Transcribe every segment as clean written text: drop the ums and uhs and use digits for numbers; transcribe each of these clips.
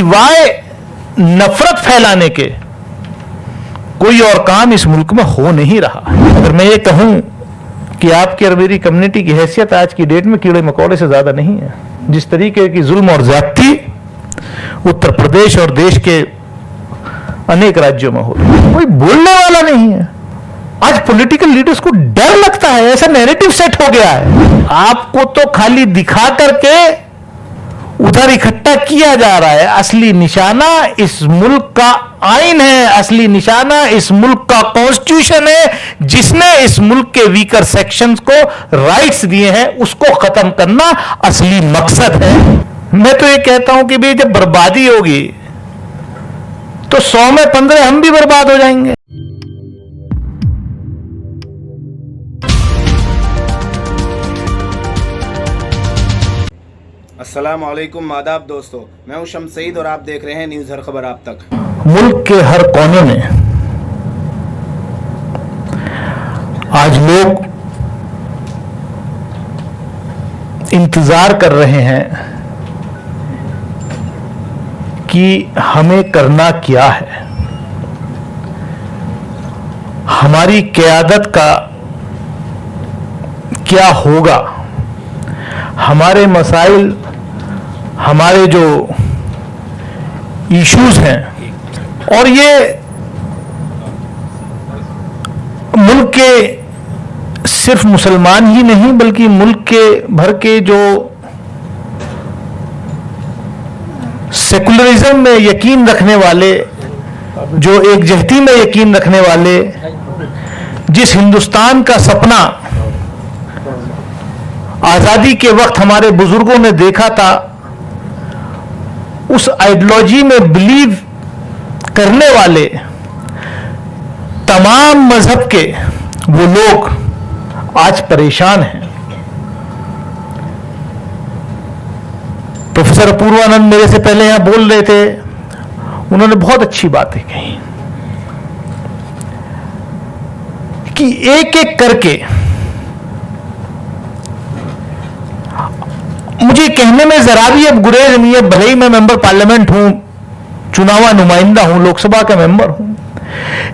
सिवाय नफरत फैलाने के कोई और काम इस मुल्क में हो नहीं रहा। अगर मैं ये कहूं कि आपकी और मेरी कम्युनिटी की हैसियत आज की डेट में कीड़े मकोड़े से ज्यादा नहीं है, जिस तरीके की जुल्म और ज्यादती उत्तर प्रदेश और देश के अनेक राज्यों में हो रही है, कोई बोलने वाला नहीं है। आज पॉलिटिकल लीडर्स को डर लगता है, ऐसा नैरेटिव सेट हो गया है। आपको तो खाली दिखा करके उधर इकट्ठा किया जा रहा है। असली निशाना इस मुल्क का आइन है, असली निशाना इस मुल्क का कॉन्स्टिट्यूशन है, जिसने इस मुल्क के वीकर सेक्शंस को राइट्स दिए हैं, उसको खत्म करना असली मकसद है। मैं तो ये कहता हूं कि भाई जब बर्बादी होगी तो 100 में 15 हम भी बर्बाद हो जाएंगे। अस्सलामुअलैकुम, आदाब दोस्तों, मैं हूं शम्स सईद और आप देख रहे हैं न्यूज़ हर खबर आप तक। मुल्क के हर कोने में आज लोग इंतजार कर रहे हैं कि हमें करना क्या है, हमारी क़यादत का क्या होगा, हमारे मसाइल, हमारे जो इश्यूज हैं। और ये मुल्क के सिर्फ मुसलमान ही नहीं बल्कि मुल्क के भर के जो सेकुलरिज्म में यकीन रखने वाले, जो एकजहती में यकीन रखने वाले, जिस हिंदुस्तान का सपना आजादी के वक्त हमारे बुजुर्गों ने देखा था, उस आइडियोलॉजी में बिलीव करने वाले तमाम मजहब के वो लोग आज परेशान हैं। प्रोफेसर अपूर्वानंद मेरे से पहले यहां बोल रहे थे, उन्होंने बहुत अच्छी बातें कही कि एक एक करके, मुझे कहने में जरा भी अब गुरेज नहीं है, भले ही मैं मेंबर पार्लियामेंट हूं, चुनावा नुमाइंदा हूं, लोकसभा का मेंबर हूं,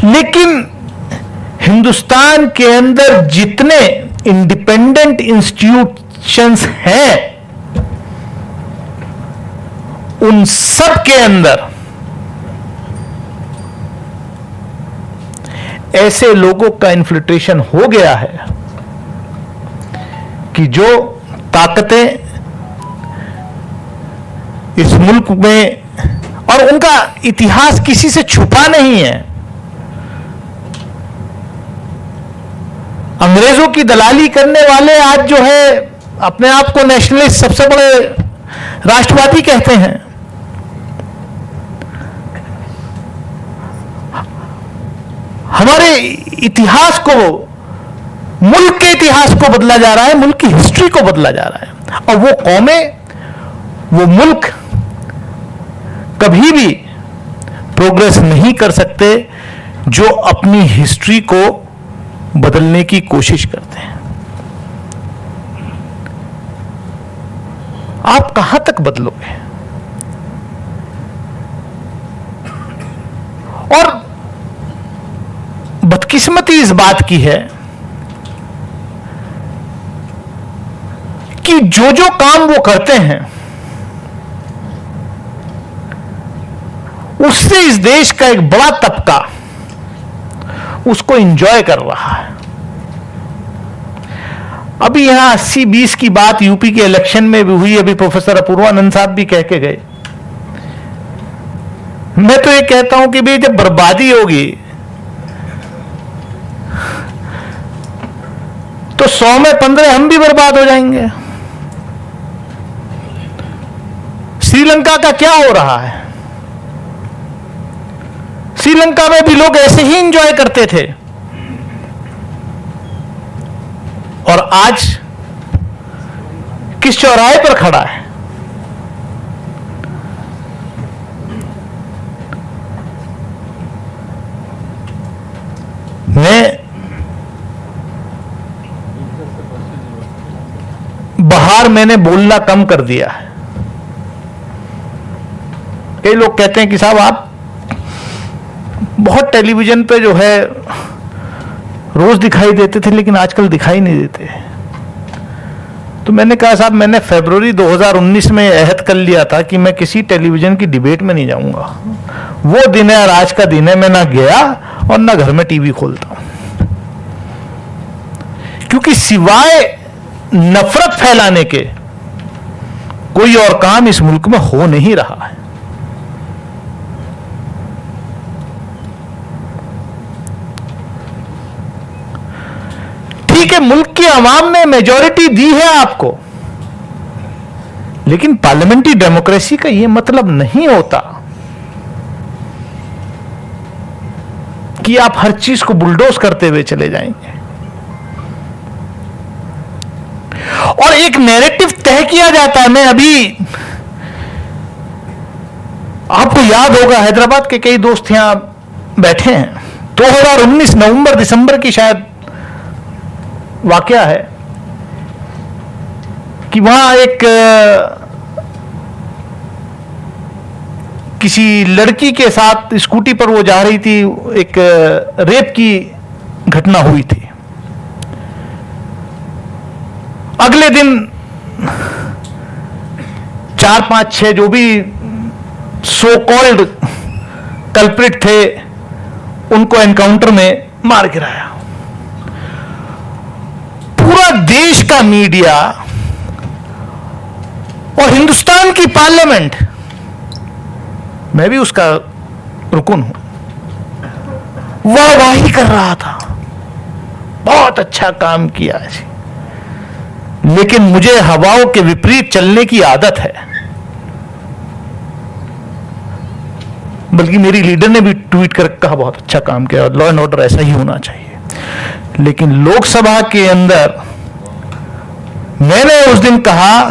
लेकिन हिंदुस्तान के अंदर जितने इंडिपेंडेंट इंस्टीट्यूशंस हैं, उन सब के अंदर ऐसे लोगों का इन्फिल्ट्रेशन हो गया है कि जो ताकतें इस मुल्क में, और उनका इतिहास किसी से छुपा नहीं है, अंग्रेजों की दलाली करने वाले आज जो है अपने आप को नेशनलिस्ट, सबसे बड़े राष्ट्रवादी कहते हैं। हमारे इतिहास को, मुल्क के इतिहास को बदला जा रहा है, मुल्क की हिस्ट्री को बदला जा रहा है, और वो कौमें, वो मुल्क कभी भी प्रोग्रेस नहीं कर सकते जो अपनी हिस्ट्री को बदलने की कोशिश करते हैं। आप कहां तक बदलोगे? और बदकिस्मती इस बात की है कि जो जो काम वो करते हैं उससे इस देश का एक बड़ा तबका उसको एंजॉय कर रहा है। अभी यहां 80-20 की बात यूपी के इलेक्शन में भी हुई, अभी प्रोफेसर अपूर्वानंद साहब भी कह के गए। मैं तो ये कहता हूं कि भाई जब बर्बादी होगी तो 100 में 15 हम भी बर्बाद हो जाएंगे। श्रीलंका का क्या हो रहा है? श्रीलंका में भी लोग ऐसे ही एंजॉय करते थे, और आज किस चौराहे पर खड़ा है? बाहर मैंने बोलना कम कर दिया है। कई लोग कहते हैं कि साहब आप बहुत टेलीविजन पे जो है रोज दिखाई देते थे लेकिन आजकल दिखाई नहीं देते। तो मैंने कहा साहब मैंने फरवरी 2019 में अहद कर लिया था कि मैं किसी टेलीविजन की डिबेट में नहीं जाऊंगा। वो दिन है और आज का दिन है, मैं ना गया और ना घर में टीवी खोलता हूं, क्योंकि सिवाय नफरत फैलाने के कोई और काम इस मुल्क में हो नहीं रहा है। ठीक है, मुल्क की आवाम ने मेजॉरिटी दी है आपको, लेकिन पार्लियामेंट्री डेमोक्रेसी का यह मतलब नहीं होता कि आप हर चीज को बुलडोज करते हुए चले जाएंगे। और एक नैरेटिव तय किया जाता है। मैं अभी, आपको याद होगा हैदराबाद के कई दोस्त यहां बैठे हैं, 2019 नवंबर दिसंबर की शायद वाकया है कि वहां एक किसी लड़की के साथ स्कूटी पर वो जा रही थी, एक रेप की घटना हुई थी। अगले दिन 4, 5, 6 जो भी सो कॉल्ड कल्प्रिट थे उनको एनकाउंटर में मार गिराया। पूरा देश का मीडिया और हिंदुस्तान की पार्लियामेंट, मैं भी उसका रुकन हूं, वाहवाही कर रहा था, बहुत अच्छा काम किया है। लेकिन मुझे हवाओं के विपरीत चलने की आदत है, बल्कि मेरी लीडर ने भी ट्वीट कर कहा बहुत अच्छा काम किया और लॉ एंड ऑर्डर ऐसा ही होना चाहिए। लेकिन लोकसभा के अंदर मैंने उस दिन कहा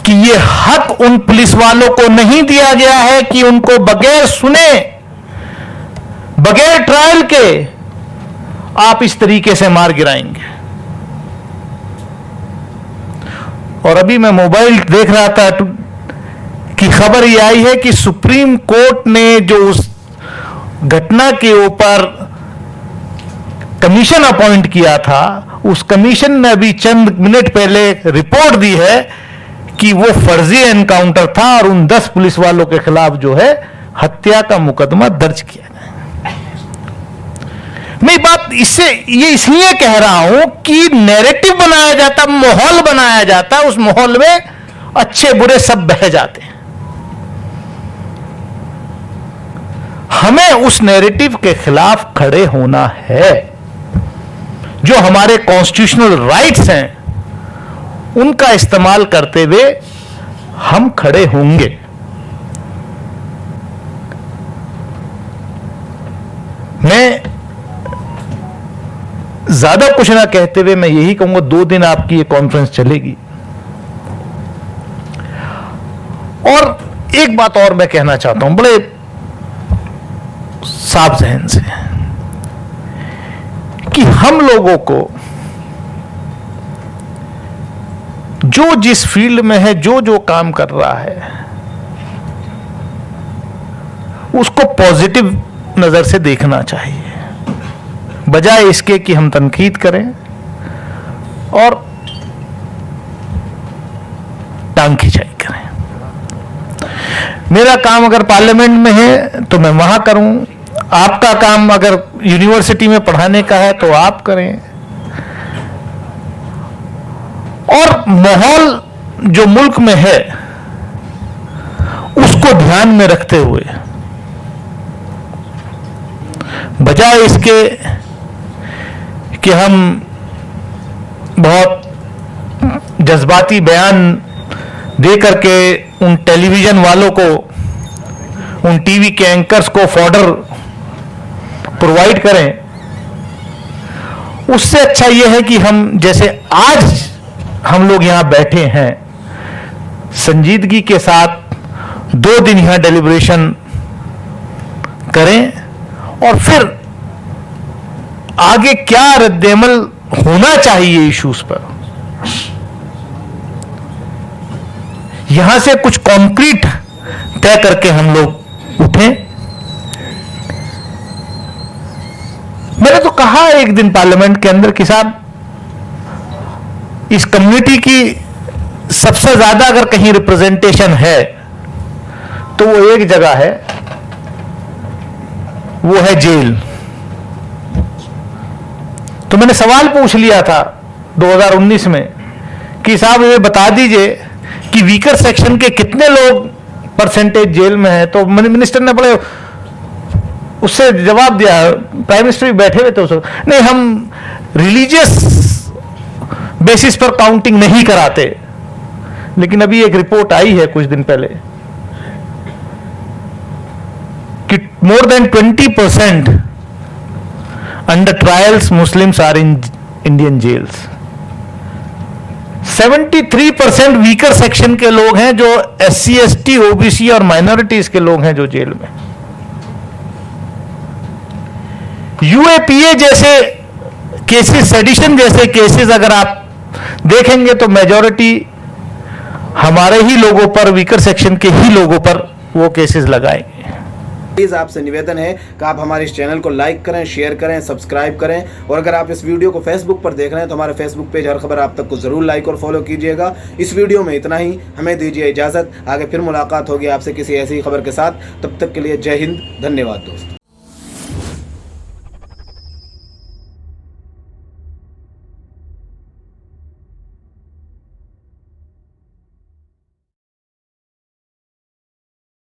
कि यह हक उन पुलिस वालों को नहीं दिया गया है कि उनको बगैर सुने, बगैर ट्रायल के आप इस तरीके से मार गिराएंगे। और अभी मैं मोबाइल देख रहा था कि खबर यह आई है कि सुप्रीम कोर्ट ने जो उस घटना के ऊपर कमीशन अपॉइंट किया था, उस कमीशन ने अभी चंद मिनट पहले रिपोर्ट दी है कि वो फर्जी एनकाउंटर था और उन 10 पुलिस वालों के खिलाफ जो है हत्या का मुकदमा दर्ज किया गया। मैं बात ये इसलिए कह रहा हूं कि नैरेटिव बनाया जाता, माहौल बनाया जाता, उस माहौल में अच्छे बुरे सब बह जाते हैं। हमें उस नैरेटिव के खिलाफ खड़े होना है। जो हमारे कॉन्स्टिट्यूशनल राइट्स हैं उनका इस्तेमाल करते हुए हम खड़े होंगे। मैं ज्यादा कुछ ना कहते हुए मैं यही कहूंगा, 2 दिन आपकी ये कॉन्फ्रेंस चलेगी। और एक बात और मैं कहना चाहता हूं बड़े साफ जहन से, कि हम लोगों को जो जिस फील्ड में है, जो जो काम कर रहा है, उसको पॉजिटिव नजर से देखना चाहिए, बजाय इसके कि हम तनकीद करें और टांग खिंचाई करें। मेरा काम अगर पार्लियामेंट में है तो मैं वहां करूं, आपका काम अगर यूनिवर्सिटी में पढ़ाने का है तो आप करें। और माहौल जो मुल्क में है उसको ध्यान में रखते हुए, बजाय इसके कि हम बहुत जज्बाती बयान दे करके उन टेलीविजन वालों को, उन टीवी के एंकर्स को फॉडर प्रोवाइड करें, उससे अच्छा यह है कि हम जैसे आज हम लोग यहां बैठे हैं, संजीदगी के साथ 2 दिन यहां डेलिब्रेशन करें और फिर आगे क्या रद्देमल होना चाहिए इश्यूज पर, यहां से कुछ कॉन्क्रीट तय करके हम लोग उठे। मैंने तो कहा एक दिन पार्लियामेंट के अंदर कि साहब, इस कम्युनिटी की सबसे ज्यादा अगर कहीं रिप्रेजेंटेशन है तो वो एक जगह है, वो है जेल। तो मैंने सवाल पूछ लिया था 2019 में कि साहब ये बता दीजिए कि वीकर सेक्शन के कितने लोग परसेंटेज जेल में है। तो मिनिस्टर ने बड़े उससे जवाब दिया, प्राइम मिनिस्टर भी बैठे हुए थे उस वक्त, नहीं हम रिलीजियस बेसिस पर काउंटिंग नहीं कराते। लेकिन अभी एक रिपोर्ट आई है कुछ दिन पहले कि more than 20% under trials Muslims are in Indian jails। 73% weaker section के लोग हैं जो SC ST OBC और माइनॉरिटीज के लोग हैं जो जेल में। UAPA जैसे केसेस, सेडिशन जैसे केसेस अगर आप देखेंगे तो मेजॉरिटी हमारे ही लोगों पर, वीकर सेक्शन के ही लोगों पर वो केसेस लगाएंगे। प्लीज़ आपसे निवेदन है कि आप हमारे इस चैनल को लाइक करें, शेयर करें, सब्सक्राइब करें। और अगर आप इस वीडियो को फेसबुक पर देख रहे हैं तो हमारे फेसबुक पेज हर खबर आप तक को ज़रूर लाइक और फॉलो कीजिएगा। इस वीडियो में इतना ही, हमें दीजिए इजाज़त। आगे फिर मुलाकात होगी आपसे किसी ऐसी खबर के साथ। तब तक के लिए जय हिंद, धन्यवाद दोस्तों।